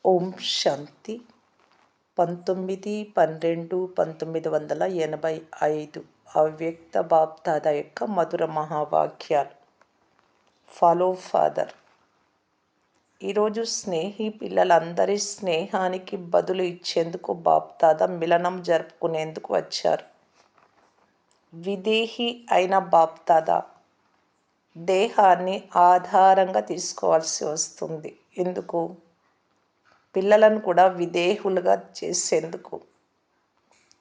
ఓం శాంతి 19/12/1985 అవ్యక్త బాప్దాద యొక్క మధుర మహావాక్యాలు. Follow father. ఈరోజు స్నేహి పిల్లలందరి స్నేహానికి బదులు ఇచ్చేందుకు బాప్దాద మిలనం జరుపుకునేందుకు వచ్చారు. విదేహి అయిన బాప్దాద దేహాన్ని ఆధారంగా తీసుకోవాల్సి వస్తుంది. ఎందుకు? పిల్లలను కూడా విదేహులుగా చేసేందుకు.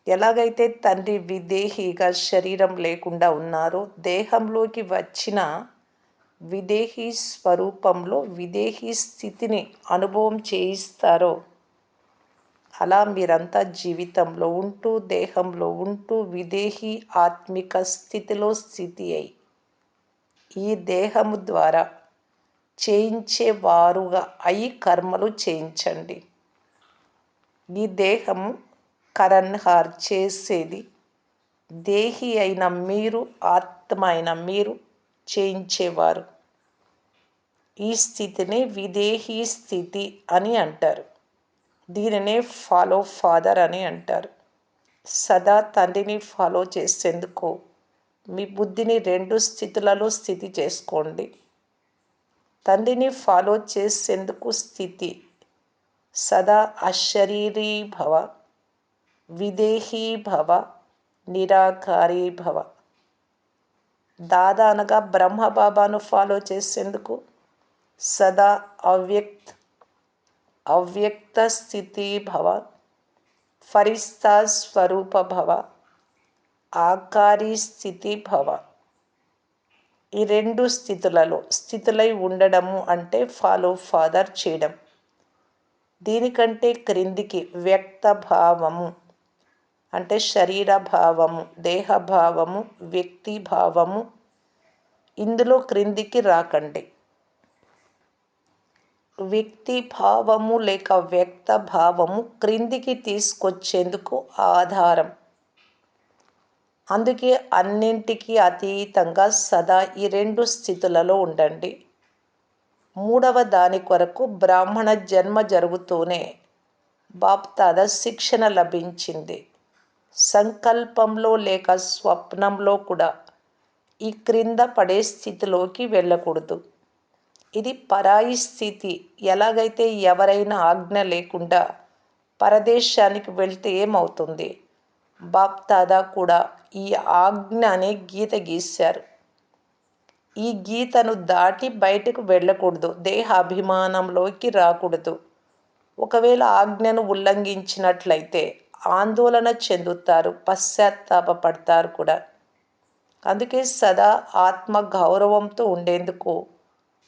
ఎలాగైతే తండ్రి విదేహిగా శరీరం లేకుండా ఉన్నారో, దేహంలోకి వచ్చిన విదేహీ స్వరూపంలో విదేహీ స్థితిని అనుభవం చేయిస్తారో, అలా మీరంతా జీవితంలో ఉంటూ, దేహంలో ఉంటూ విదేహీ ఆత్మిక స్థితిలో స్థితి అయి ఈ దేహము ద్వారా చేయించేవారుగా అయి కర్మలు చేయించండి. ఈ దేహము కరణ్హార్ చేసేది దేహి అయిన మీరు, ఆత్మ అయిన మీరు చేయించేవారు. ఈ స్థితిని విదేహీ స్థితి అని అంటారు. దీనినే ఫాలో ఫాదర్ అని అంటారు. సదా తండ్రిని ఫాలో చేసేందుకు మీ బుద్ధిని 2 స్థితులలో స్థితి చేసుకోండి. తండ్రిని ఫాలో చేసేందుకు స్థితి సదా అశరీరీ భవ, విదేహీ భవ, నిరాకారీ భవ. దాదా అనగా బ్రహ్మబాబాను ఫాలో చేసేందుకు సదా అవ్యక్త స్థితి భవ, ఫరిస్తా స్వరూప భవ, ఆకారీ స్థితి భవ. ఈ 2 స్థితులై ఉండడము అంటే ఫాలో ఫాదర్ చేయడం. దీనికంటే క్రిందికి వ్యక్త భావము అంటే శరీర భావము, దేహభావము, వ్యక్తి భావము, ఇందులో క్రిందికి రాకండి. వ్యక్తి భావము లేక వ్యక్త భావము క్రిందికి తీసుకొచ్చేందుకు ఆధారం. అందుకే అన్నింటికీ అతీతంగా సదా ఈ 2 స్థితులలో ఉండండి. 3వ దాని కొరకు బ్రాహ్మణ జన్మ జరుగుతూనే బాప్దాద శిక్షణ లభించింది. సంకల్పంలో లేక స్వప్నంలో కూడా ఈ క్రింద పడే స్థితిలోకి వెళ్ళకూడదు. ఇది పరాయి స్థితి. ఎలాగైతే ఎవరైనా ఆజ్ఞ లేకుండా పరదేశానికి వెళ్తే ఏమవుతుంది? బాప్దాదా కూడా ఈ ఆజ్ఞ అనే గీత గీశారు. ఈ గీతను దాటి బయటకు వెళ్ళకూడదు. దేహాభిమానంలోకి రాకూడదు. ఒకవేళ ఆజ్ఞను ఉల్లంఘించినట్లయితే ఆందోళన చెందుతారు, పశ్చాత్తాపడతారు కూడా. అందుకే సదా ఆత్మ గౌరవంతో ఉండేందుకు,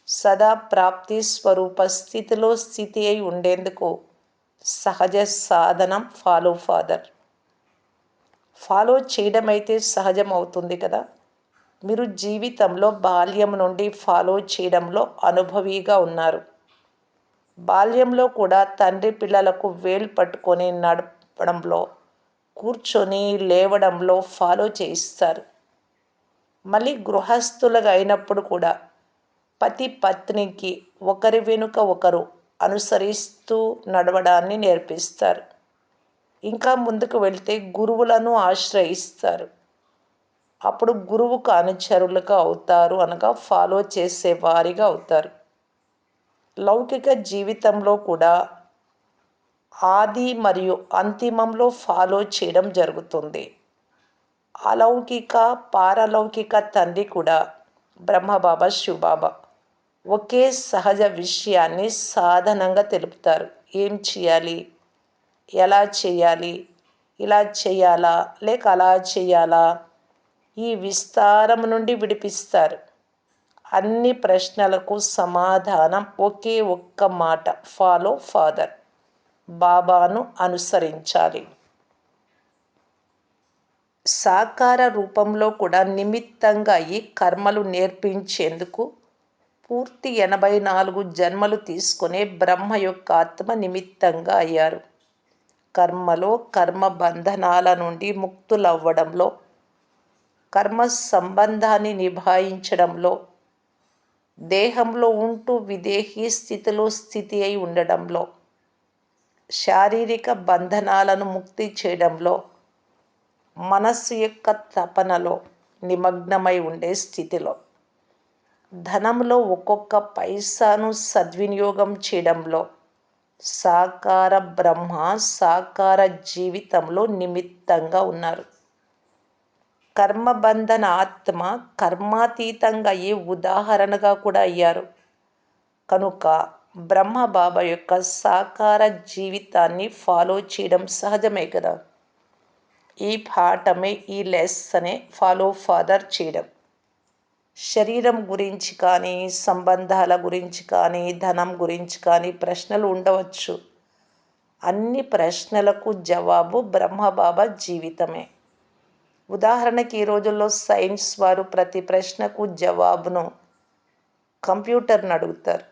సదా ప్రాప్తి స్వరూప స్థితిలో స్థితి అయి ఉండేందుకు సహజ సాధనం ఫాలో ఫాదర్. ఫాలో చేయడం అయితే సహజం అవుతుంది కదా. మీరు జీవితంలో బాల్యం నుండి ఫాలో చేయడంలో అనుభవిగా ఉన్నారు. బాల్యంలో కూడా తండ్రి పిల్లలకు వేలు పట్టుకొని నడపడంలో, కూర్చొని లేవడంలో ఫాలో చేయిస్తారు. మళ్ళీ గృహస్థులుగా అయినప్పుడు కూడా పతి పత్నికి ఒకరి వెనుక ఒకరు అనుసరిస్తూ నడవడాన్ని నేర్పిస్తారు. ఇంకా ముందుకు వెళ్తే గురువులను ఆశ్రయిస్తారు. అప్పుడు గురువుకు అనుచరులుగా అవుతారు, అనగా ఫాలో చేసేవారిగా అవుతారు. లౌకిక జీవితంలో కూడా ఆది మరియు అంతిమంలో ఫాలో చేయడం జరుగుతుంది. అలౌకిక పారలౌకిక తండ్రి కూడా బ్రహ్మబాబా, శివబాబా ఒకే సహజ విషయాన్ని సాధనంగా తెలుపుతారు. ఏం చేయాలి, ఎలా చేయాలి, ఇలా చేయాలా లేక అలా చేయాలా, ఈ విస్తారం నుండి విడిపిస్తారు. అన్ని ప్రశ్నలకు సమాధానం ఒకే ఒక్క మాట, ఫాలో ఫాదర్. బాబాను అనుసరించాలి. సాకార రూపంలో కూడా నిమిత్తంగా ఈ కర్మలు నేర్పించేందుకు పూర్తి 84 జన్మలు తీసుకునే బ్రహ్మ యొక్క ఆత్మ నిమిత్తంగా అయ్యారు. కర్మలో కర్మ బంధనాల నుండి ముక్తులవ్వడంలో, కర్మ సంబంధాన్ని నిభాయించడంలో, దేహంలో ఉంటూ విదేహీ స్థితిలో స్థితి అయి ఉండడంలో, శారీరక బంధనాలను ముక్తి చేయడంలో, మనస్సు యొక్క తపనలో నిమగ్నమై ఉండే స్థితిలో, ధనంలో ఒక్కొక్క పైసాను సద్వినియోగం చేయడంలో సాకార బ్రహ్మ సాకార జీవితంలో నిమిత్తంగా ఉన్నారు. కర్మబంధన ఆత్మ కర్మాతీతంగా అయ్యే ఉదాహరణగా కూడా అయ్యారు. కనుక బ్రహ్మ బాబా యొక్క సాకార జీవితాన్ని ఫాలో చేయడం సహజమే కదా. ఈ పాఠమే, ఈ లెసనే ఫాలో ఫాదర్ చేయడం. శరీరం గురించి కానీ, సంబంధాల గురించి కానీ, ధనం గురించి కానీ ప్రశ్నలు ఉండవచ్చు. అన్ని ప్రశ్నలకు జవాబు బ్రహ్మబాబా జీవితమే. ఉదాహరణకి ఈ రోజుల్లో సైన్స్ వారు ప్రతి ప్రశ్నకు జవాబును కంప్యూటర్ని అడుగుతారు.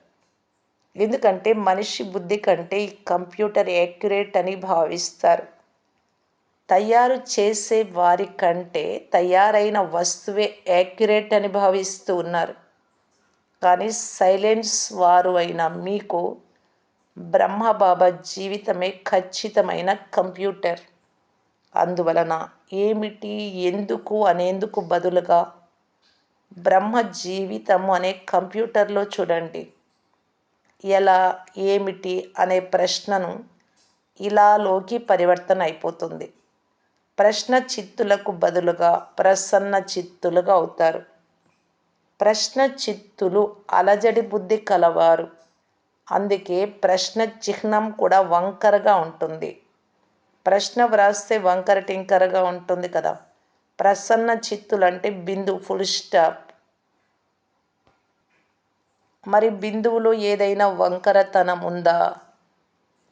ఎందుకంటే మనిషి బుద్ధి కంటే ఈ కంప్యూటర్ యాక్యురేట్ అని భావిస్తారు. తయారు చేసే వారి కంటే తయారైన వస్తువే యాక్యురేట్ అని భావిస్తూ ఉన్నారు. కానీ సైలెన్స్ వారు అయిన మీకు బ్రహ్మబాబా జీవితమే ఖచ్చితమైన కంప్యూటర్. అందువలన ఏమిటి, ఎందుకు అనేందుకు బదులుగా బ్రహ్మ జీవితము అనే కంప్యూటర్లో చూడండి. ఎలా, ఏమిటి అనే ప్రశ్నను ఇలాలోకి పరివర్తన అయిపోతుంది. ప్రశ్న చిత్తులకు బదులుగా ప్రసన్న చిత్తులుగా అవుతారు. ప్రశ్న చిత్తులు అలజడి బుద్ధి కలవారు. అందుకే ప్రశ్న చిహ్నం కూడా వంకరగా ఉంటుంది. ప్రశ్న వ్రాస్తే వంకర టింకరగా ఉంటుంది కదా. ప్రసన్న చిత్తులు అంటే బిందు, ఫుల్ స్టాప్. మరి బిందువులో ఏదైనా వంకరతనం ఉందా?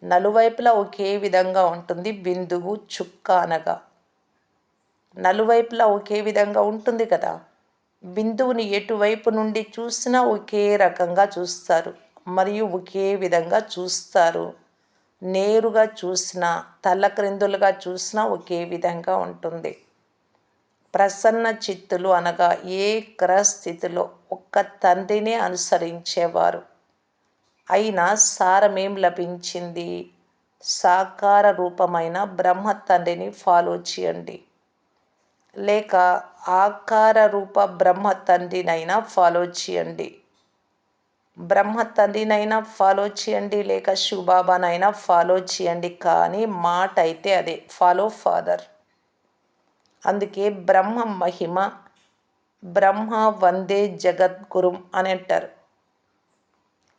నలువైపులా ఒకే విధంగా ఉంటుంది బిందువు, చుక్క అనగా. నలువైపులా ఒకే విధంగా ఉంటుంది కదా. బిందువుని ఎటువైపు నుండి చూసినా ఒకే రకంగా చూస్తారు మరియు ఒకే విధంగా చూస్తారు. నేరుగా చూసినా, తలక్రిందులుగా చూసినా ఒకే విధంగా ఉంటుంది. ప్రసన్న చిత్తులు అనగా ఏ గ్రహస్థితిలో ఒక్క తండ్రినే అనుసరించేవారు. అయినా సారమేం లభించింది? సాకార రూపమైన బ్రహ్మ తండ్రిని ఫాలో చేయండి, లేక ఆకార రూప బ్రహ్మ తండ్రినైనా ఫాలో చేయండి. బ్రహ్మ తండ్రినైనా ఫాలో చేయండి, లేక శివబాబానైనా ఫాలో చేయండి. కానీ మాట అయితే అదే, ఫాలో ఫాదర్. అందుకే బ్రహ్మ మహిమ, బ్రహ్మ వందే జగద్గురుం అని అంటారు.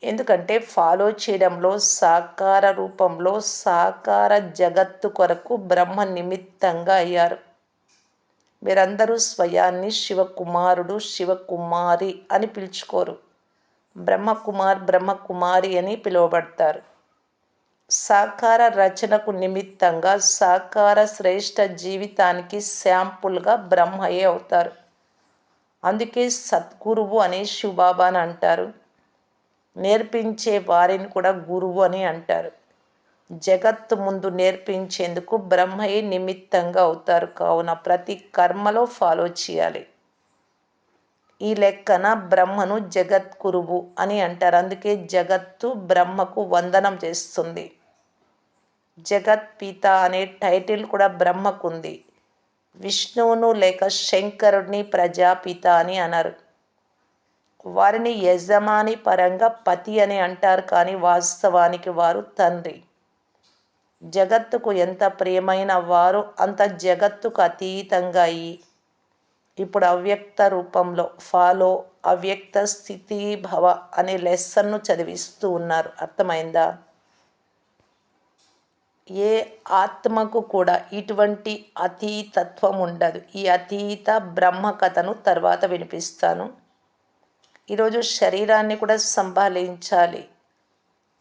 ఎందుకంటే ఫాలో చేయడంలో సాకార రూపంలో సాకార జగత్తు కొరకు బ్రహ్మ నిమిత్తంగా అయ్యారు. మీరందరూ స్వయాన్ని శివకుమారుడు, శివకుమారి అని పిలుచుకోరు. బ్రహ్మకుమార్, బ్రహ్మకుమారి అని పిలువబడతారు. సాకార రచనకు నిమిత్తంగా సాకార శ్రేష్ఠ జీవితానికి శాంపుల్గా బ్రహ్మయే అవుతారు. అందుకే సద్గురువు అని శివబాబాని అంటారు. నేర్పించే వారిని కూడా గురువు అని అంటారు. జగత్తు ముందు నేర్పించేందుకు బ్రహ్మయే నిమిత్తంగా అవుతారు. కావున ప్రతి కర్మలో ఫాలో చేయాలి. ఈ లెక్కన బ్రహ్మను జగద్గురువు అని అంటారు. అందుకే జగత్తు బ్రహ్మకు వందనం చేస్తుంది. జగత్పిత అనే టైటిల్ కూడా బ్రహ్మకుంది. విష్ణువును లేక శంకరుడిని ప్రజాపిత అని అన్నారు. వారిని యజమాని పరంగా పతి అని అంటారు. కానీ వాస్తవానికి వారు తండ్రి. జగత్తుకు ఎంత ప్రియమైన వారు అంత జగత్తుకు అతీతంగా అయ్యి ఇప్పుడు అవ్యక్త రూపంలో ఫాలో అవ్యక్త స్థితి భవ అనే లెసన్ను చదివిస్తూ ఉన్నారు. అర్థమైందా? ఏ ఆత్మకు కూడా ఇటువంటి అతీతత్వం ఉండదు. ఈ అతీత బ్రహ్మ కథను తర్వాత వినిపిస్తాను. ఈరోజు శరీరాన్ని కూడా సంభాళించాలి.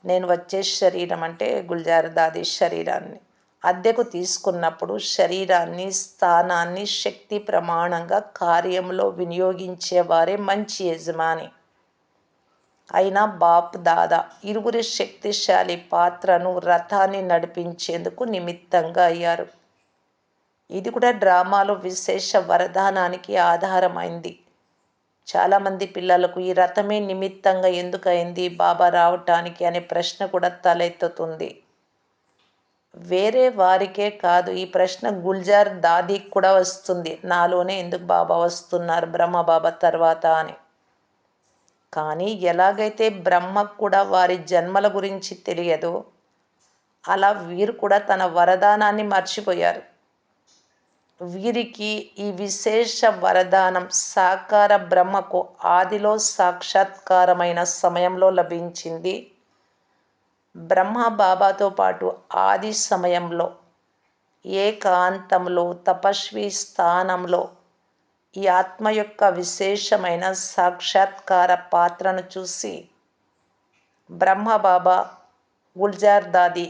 నేను వచ్చే శరీరం అంటే గుల్జార్ దాది శరీరాన్ని అద్దెకు తీసుకున్నప్పుడు శరీరాన్ని, స్థానాన్ని శక్తి ప్రమాణంగా కార్యంలో వినియోగించేవారే మంచి యజమాని. అయినా బాప్ దాదా ఇరువురి శక్తిశాలి పాత్రను, రథాన్ని నడిపించేందుకు నిమిత్తంగా అయ్యారు. ఇది కూడా డ్రామాలో విశేష వరదానానికి ఆధారమైంది. చాలామంది పిల్లలకు ఈ రథమే నిమిత్తంగా ఎందుకయింది బాబా రావటానికి అనే ప్రశ్న కూడా తలెత్తుతుంది. వేరే వారికే కాదు, ఈ ప్రశ్న గుల్జార్ దాదీకి కూడా వస్తుంది, నాలోనే ఎందుకు బాబా వస్తున్నారు బ్రహ్మ బాబా తర్వాత అని. కానీ ఎలాగైతే బ్రహ్మకు కూడా వారి జన్మల గురించి తెలియదో, అలా వీరు కూడా తన వరదానాన్ని మర్చిపోయారు. వీరికి ఈ విశేష వరదానం సాకార బ్రహ్మకు ఆదిలో సాక్షాత్కారమైన సమయంలో లభించింది. బ్రహ్మ బాబాతో పాటు ఆది సమయంలో ఏకాంతంలో తపస్వి స్థానంలో ఈ ఆత్మ యొక్క విశేషమైన సాక్షాత్కార పాత్రను చూసి బ్రహ్మ బాబా గుల్జార్ దాది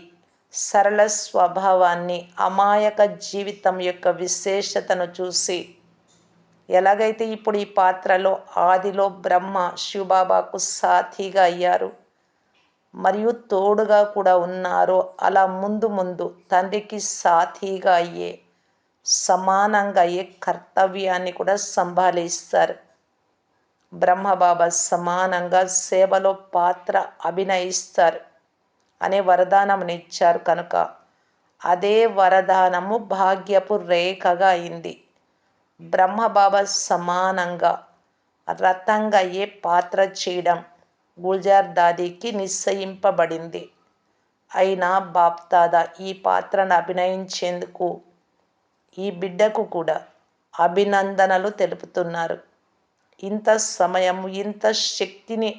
సరళ స్వభావాన్ని, అమాయక జీవితం యొక్క విశేషతను చూసి, ఎలాగైతే ఇప్పుడు ఈ పాత్రలో ఆదిలో బ్రహ్మ శివబాబాకు సాథీగా అయ్యారు మరియు తోడుగా కూడా ఉన్నారో, అలా ముందు ముందు తండ్రికి సాథీగా అయ్యే, సమానంగా అయ్యే కర్తవ్యాన్ని కూడా సంభాళిస్తారు. బ్రహ్మబాబా సమానంగా సేవలో పాత్ర అభినయిస్తారు అనే వరదానమునిచ్చారు కనుక అదే వరదానము భాగ్యపు రేఖగా అయింది. బ్రహ్మబాబా సమానంగా రథంగా అయ్యే పాత్ర చేయడం గుల్జార్ దాదీకి నిశ్చయింపబడింది. అయినా బాప్దాదా ఈ పాత్రను అభినయించేందుకు ఈ బిడ్డకు కూడా అభినందనలు తెలుపుతున్నారు. ఇంత సమయం, ఇంత శక్తిని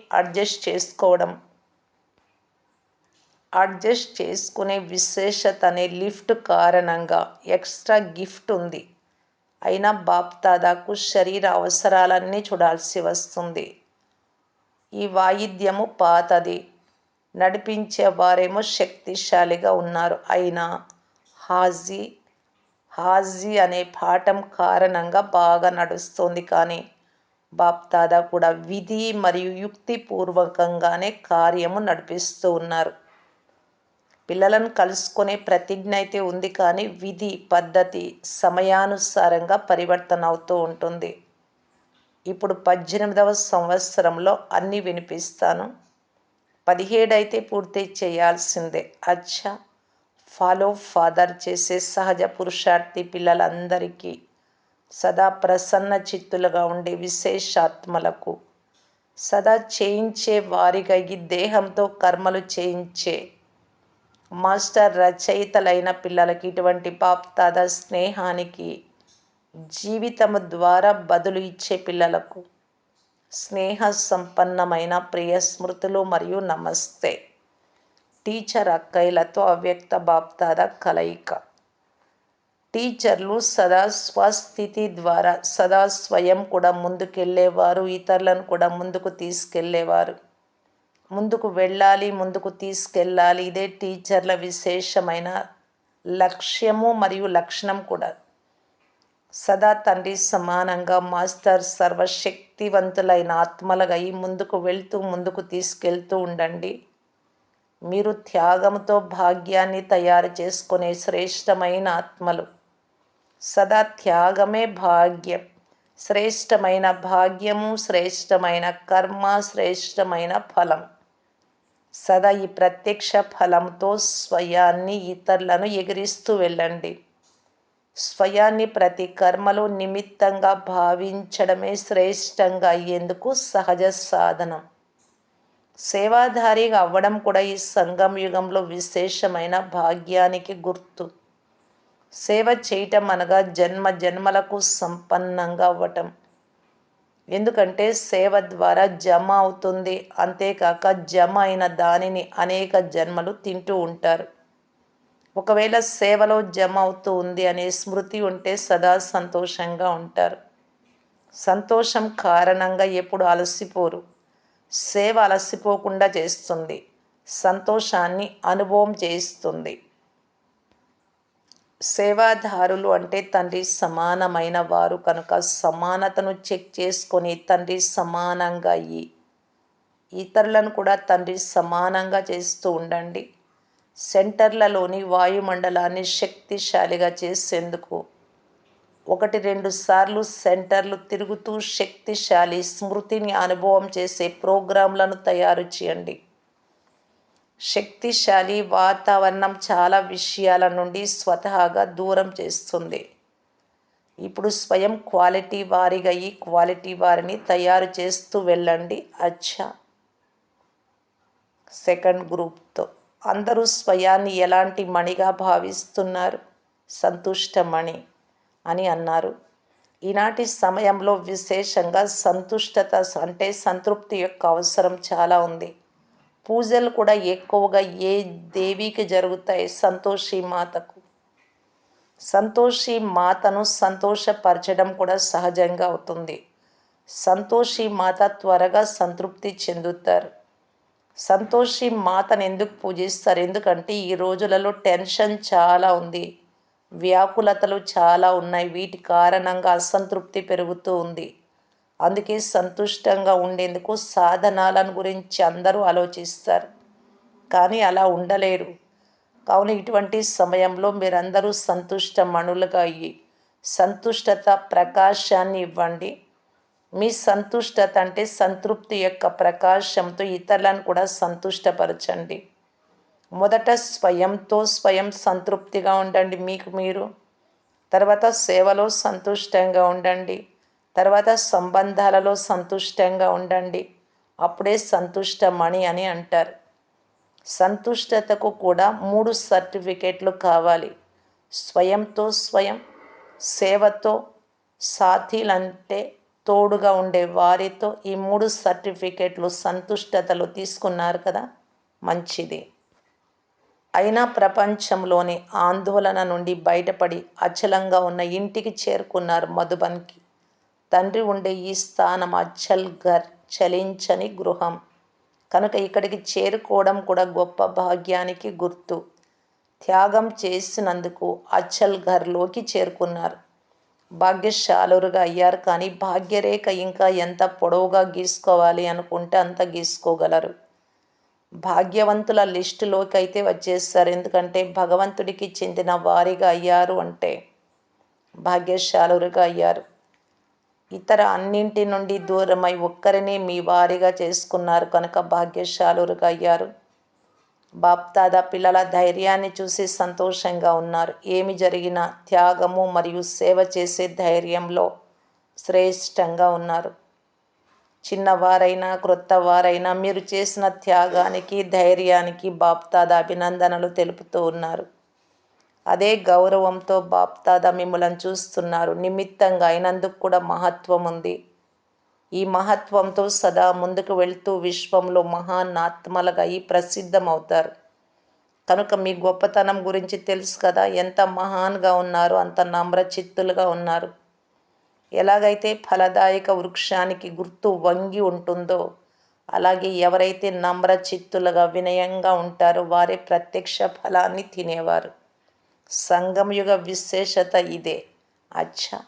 అడ్జస్ట్ చేసుకునే విశేషత అనే లిఫ్ట్ కారణంగా ఎక్స్ట్రా గిఫ్ట్ ఉంది. అయినా బాప్దాదాకు శరీర అవసరాలన్నీ చూడాల్సి వస్తుంది. ఈ వాయిద్యము పాతది, నడిపించే వారేమో శక్తిశాలిగా ఉన్నారు. అయినా హాజీ అనే పాఠం కారణంగా బాగా నడుస్తుంది. కానీ బాప్దాదా కూడా విధి మరియు యుక్తిపూర్వకంగానే కార్యము నడిపిస్తూ ఉన్నారు. పిల్లలను కలుసుకునే ప్రతిజ్ఞ అయితే ఉంది, కానీ విధి పద్ధతి సమయానుసారంగా పరివర్తన అవుతూ ఉంటుంది. ఇప్పుడు 18వ సంవత్సరంలో అన్నీ వినిపిస్తాను. 17 అయితే పూర్తి చేయాల్సిందే. అచ్చా, ఫాలో ఫాదర్ చేసే సహజ పురుషార్థి పిల్లలందరికీ, సదా ప్రసన్న చిత్తులుగా ఉండే విశేషాత్మలకు, సదా చేయించే వారిగా ఈ దేహంతో కర్మలు చేయించే మాస్టర్ రచయితలైన పిల్లలకి, ఇటువంటి బాప్దాదా స్నేహానికి జీవితము ద్వారా బదులు ఇచ్చే పిల్లలకు స్నేహ సంపన్నమైన ప్రియ స్మృతులు మరియు నమస్తే. టీచర్ అక్కయ్యలతో అవ్యక్త బాప్దాదా కలయిక. టీచర్లు సదా స్వస్థితి ద్వారా సదా స్వయం కూడా ముందుకెళ్ళేవారు, ఇతరులను కూడా ముందుకు తీసుకెళ్ళేవారు. ముందుకు వెళ్ళాలి, ముందుకు తీసుకెళ్ళాలి. ఇదే టీచర్ల విశేషమైన లక్ష్యము మరియు లక్షణం కూడా. సదా తండ్రి సమానంగా మాస్టర్ సర్వశక్తివంతులైన ఆత్మలుగా అయి ముందుకు వెళ్తూ ముందుకు తీసుకెళ్తూ ఉండండి. మీరు త్యాగంతో భాగ్యాన్ని తయారు చేసుకునే శ్రేష్టమైన ఆత్మలు. సదా త్యాగమే భాగ్యం, శ్రేష్టమైన భాగ్యము, శ్రేష్టమైన కర్మ, శ్రేష్టమైన ఫలం. సదా ఈ ప్రత్యక్ష ఫలంతో స్వయాన్ని, ఇతరులను ఎగిరిస్తూ వెళ్ళండి. స్వయాన్ని ప్రతి కర్మలో నిమిత్తంగా భావించడమే శ్రేష్టంగా అయ్యేందుకు సహజ సాధనం. సేవాధారిగా అవ్వడం కూడా ఈ సంగమ యుగంలో విశేషమైన భాగ్యానికి గుర్తు. సేవ చేయటం అనగా జన్మ జన్మలకు సంపన్నంగా అవ్వటం. ఎందుకంటే సేవ ద్వారా జమ అవుతుంది, అంతేకాక జమ అయిన దానిని అనేక జన్మలు తింటూ ఉంటారు. ఒకవేళ సేవలో జమ అవుతూ ఉంది అనే స్మృతి ఉంటే సదా సంతోషంగా ఉంటారు. సంతోషం కారణంగా ఎప్పుడు అలసిపోరు. సేవ అలసిపోకుండా చేస్తుంది, సంతోషాన్ని అనుభవం చేస్తుంది. సేవాదారులు అంటే తండ్రి సమానమైన వారు కనుక సమానతను చెక్ చేసుకొని తండ్రి సమానంగా అయ్యి ఇతరులను కూడా తండ్రి సమానంగా చేస్తూ ఉండండి. సెంటర్లలోని వాయుమండలాన్ని శక్తిశాలిగా చేసేందుకు 1-2 సార్లు సెంటర్లు తిరుగుతూ శక్తిశాలి స్మృతిని అనుభవం చేసే ప్రోగ్రాంలను తయారు చేయండి. శక్తిశాలి వాతావరణం చాలా విషయాల నుండి స్వతహాగా దూరం చేస్తుంది. ఇప్పుడు స్వయం క్వాలిటీ వారిగా ఈ క్వాలిటీ వారిని తయారు చేస్తూ వెళ్ళండి. అచ్చా. సెకండ్ గ్రూప్తో అందరూ స్వయాన్ని ఎలాంటి మణిగా భావిస్తున్నారు? సంతుష్టమణి అని అన్నారు. ఈనాటి సమయంలో విశేషంగా సంతుష్టత అంటే సంతృప్తి యొక్క అవసరం చాలా ఉంది. పూజలు కూడా ఎక్కువగా ఏ దేవికి జరుగుతాయి? సంతోషి మాతకు. సంతోషి మాతను సంతోషపరచడం కూడా సహజంగా అవుతుంది. సంతోషి మాత త్వరగా సంతృప్తి చెందుతారు. సంతోషి మాతను ఎందుకు పూజిస్తారు? ఎందుకంటే ఈ రోజులలో టెన్షన్ చాలా ఉంది, వ్యాకులతలు చాలా ఉన్నాయి. వీటి కారణంగా అసంతృప్తి పెరుగుతూ ఉంది. అందుకే సంతుష్టంగా ఉండేందుకు సాధనాలను గురించి అందరూ ఆలోచిస్తారు, కానీ అలా ఉండలేరు. కావున ఇటువంటి సమయంలో మీరందరూ సంతుష్ట మణులుగా అయ్యి సంతుష్టత ప్రకాశాన్ని ఇవ్వండి. మీ సంతుష్టత అంటే సంతృప్తి యొక్క ప్రకాశంతో ఇతరులను కూడా సంతుష్టపరచండి. మొదట స్వయంతో స్వయం సంతృప్తిగా ఉండండి, మీకు మీరు. తర్వాత సేవలో సంతుష్టంగా ఉండండి. తర్వాత సంబంధాలలో సంతుష్టంగా ఉండండి. అప్పుడే సంతుష్టమణి అని అంటారు. సంతుష్టతకు కూడా 3 సర్టిఫికెట్లు కావాలి. స్వయంతో స్వయం, సేవతో, సాథీలంటే తోడుగా ఉండే వారితో. ఈ 3 సర్టిఫికెట్లు సంతుష్టతలు తీసుకున్నారు కదా, మంచిది. అయినా ప్రపంచంలోని ఆందోళన నుండి బయటపడి అచలంగా ఉన్న ఇంటికి చేరుకున్నారు మధుబన్కి. తండ్రి ఉండే ఈ స్థానం అచల్ ఘర్, చలించని గృహం కనుక ఇక్కడికి చేరుకోవడం కూడా గొప్ప భాగ్యానికి గుర్తు. త్యాగం చేసినందుకు అచల్ ఘర్లోకి చేరుకున్నారు, భాగ్యశాలురుగా అయ్యారు. కానీ భాగ్యరేఖ ఇంకా ఎంత పొడవుగా గీసుకోవాలి అనుకుంటే అంత గీసుకోగలరు. భాగ్యవంతుల లిస్టులోకి అయితే వచ్చేస్తారు. ఎందుకంటే భగవంతుడికి చెందిన వారిగా అయ్యారు అంటే భాగ్యశాలురుగా అయ్యారు. ఇతర అన్నింటి నుండి దూరమై ఒక్కరినే మీ వారిగా చేసుకున్నారు కనుక భాగ్యశాలురుగా అయ్యారు. బాప్దాదా పిల్లల ధైర్యాన్ని చూసి సంతోషంగా ఉన్నారు. ఏమి జరిగినా త్యాగము మరియు సేవ చేసే ధైర్యంలో శ్రేష్టంగా ఉన్నారు. చిన్నవారైనా క్రొత్త వారైనా మీరు చేసిన త్యాగానికి ధైర్యానికి బాప్దాదా అభినందనలు తెలుపుతూ ఉన్నారు. అదే గౌరవంతో బాప్దాదా మిమ్మల్ని చూస్తున్నారు. నిమిత్తంగా అయినందుకు కూడా మహత్వం ఉంది. ఈ మహత్వంతో సదా ముందుకు వెళ్తూ విశ్వంలో మహాన్ ఆత్మలుగా ఈ ప్రసిద్ధమవుతారు. కనుక మీ గొప్పతనం గురించి తెలుసు కదా, ఎంత మహాన్గా ఉన్నారు, అంత నమ్రచిత్తులుగా ఉన్నారు. ఎలాగైతే ఫలదాయక వృక్షానికి గుర్తు వంగి ఉంటుందో అలాగే ఎవరైతే నమ్రచిత్తులుగా వినయంగా ఉంటారో వారే ప్రత్యక్ష ఫలాన్ని తినేవారు. సంగమయుగ విశేషత ఇదే. అచ్చా.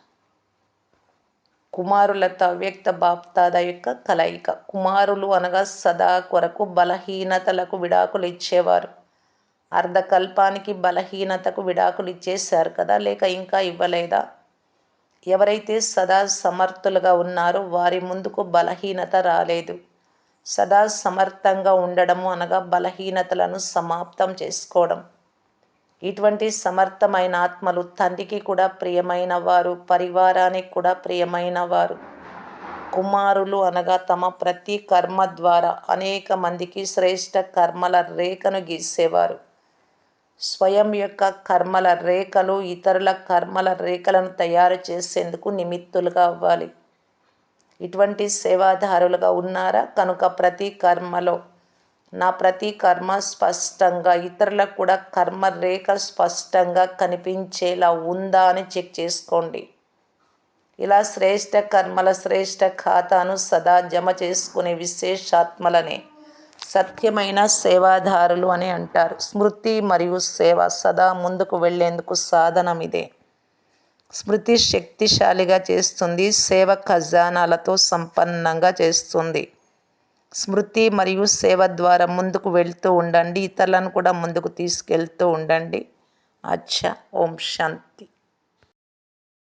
కుమారులతో అవ్యక్త బాప్దాదా యొక్క కలయిక. కుమారులు అనగా సదా కొరకు బలహీనతలకు విడాకులు ఇచ్చేవారు. అర్ధకల్పానికి బలహీనతకు విడాకులు ఇచ్చేశారు కదా, లేక ఇంకా ఇవ్వలేదా? ఎవరైతే సదా సమర్థులుగా ఉన్నారో వారి ముందుకు బలహీనత రాలేదు. సదా సమర్థంగా ఉండడము అనగా బలహీనతలను సమాప్తం చేసుకోవడం. ఇటువంటి సమర్థమైన ఆత్మలు తండ్రికి కూడా ప్రియమైన వారు, పరివారానికి కూడా ప్రియమైన వారు. కుమారులు అనగా తమ ప్రతి కర్మ ద్వారా అనేక మందికి శ్రేష్ట కర్మల రేఖను గీసేవారు. స్వయం యొక్క కర్మల రేఖలు ఇతరుల కర్మల రేఖలను తయారు చేసేందుకు నిమిత్తులుగా అవ్వాలి. ఇటువంటి సేవాదారులుగా ఉన్నారా? కనుక ప్రతి కర్మలో నా ప్రతి కర్మ స్పష్టంగా ఇతరులకు కూడా కర్మ రేఖ స్పష్టంగా కనిపించేలా ఉందా అని చెక్ చేసుకోండి. ఇలా శ్రేష్ట కర్మల శ్రేష్ట ఖాతాను సదా జమ చేసుకునే విశేషాత్మలనే సత్యమైన సేవాదారులు అని అంటారు. స్మృతి మరియు సేవ సదా ముందుకు వెళ్లేందుకు సాధనం ఇదే. స్మృతి శక్తిశాలిగా చేస్తుంది, సేవ ఖజానాలతో సంపన్నంగా చేస్తుంది. స్మృతి మరియు సేవ ద్వారా ముందుకు వెళ్తూ ఉండండి, ఇతరులను కూడా ముందుకు తీసుకెళ్తూ ఉండండి. అచ్చా. ఓం శాంతి.